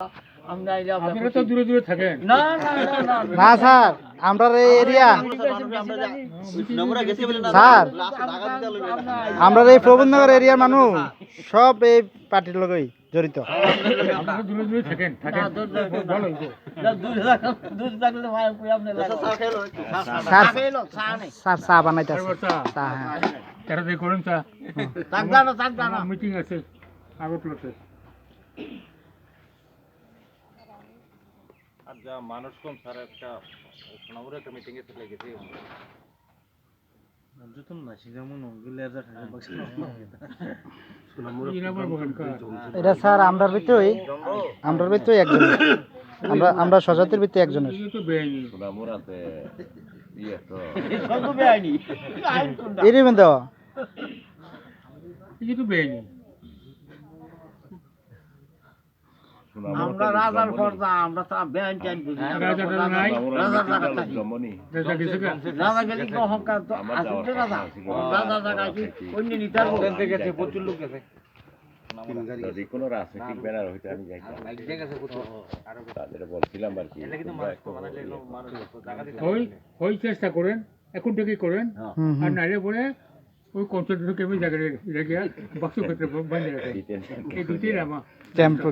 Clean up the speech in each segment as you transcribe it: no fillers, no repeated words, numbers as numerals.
আপনারা তো দূরে দূরে থাকেন। না স্যার আমরা এই এরিয়া স্যার আমরা এই প্রবন্ধনগর এরিয়ার মানুষ সব এই পার্টির লগেই জড়িত। আপনারা দূরে দূরে থাকেন ভালো স্যার চা বানাইতেছে চা। হ্যাঁ তারা দিয়ে করেন চা মিটিং আছে আগরতলাতে। যা মানুষ কম স্যার একটা সোনামুড়ে একটা মিটিং এ চলে গেছি এটা স্যার আমরার ভিতরেই একজন, আমরা স্বজাতির ভিতরে একজনের। সোনামুড়াতে ইয়ে তো এরই দেওয়া কিছু বেআইনি আমরা রাজার ফর্দা আমরা তো ব্যান ট্যান বুঝি না। রাজা গেলে কি অহংকার তো আসলে রাজা জায়গা কি অন্য নিতার গেছে প্রচুর লোক গেছে যদি কোনো রাজনৈতিক ব্যানার হইতে আমি যাই তাদের বলছিলাম আর কি ওই চেষ্টা করেন এখন থেকেই করেন। আর নাইলে পরে ওই কনসেন্ট্রেশন কেমন জায়গায় রেখে বাক্স ক্ষেত্রে বাঁধে রাখেন। এই দুটোই রামা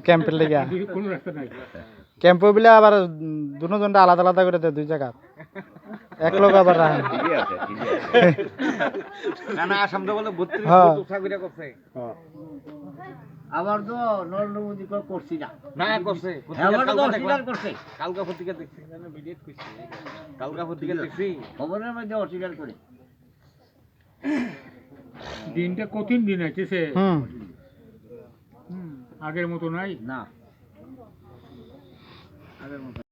ক্যাম্পের লেগে কোনো রাস্তা নাই। ক্যাম্প বিলে আবার দুজনটা আলাদা আলাদা করে দেয় দুই জায়গা এক লোক আবার রাখেন। ঠিকই আছে আবার তো নরেন্দ্র মোদী করছি না করছে কালকা পত্রিকা দেখছি কালকা পত্রিকা দেখছি খবরের মধ্যে অস্বীকার করে দিনটা কঠিন দিন আছে আগের মতো নাই না আগের মতো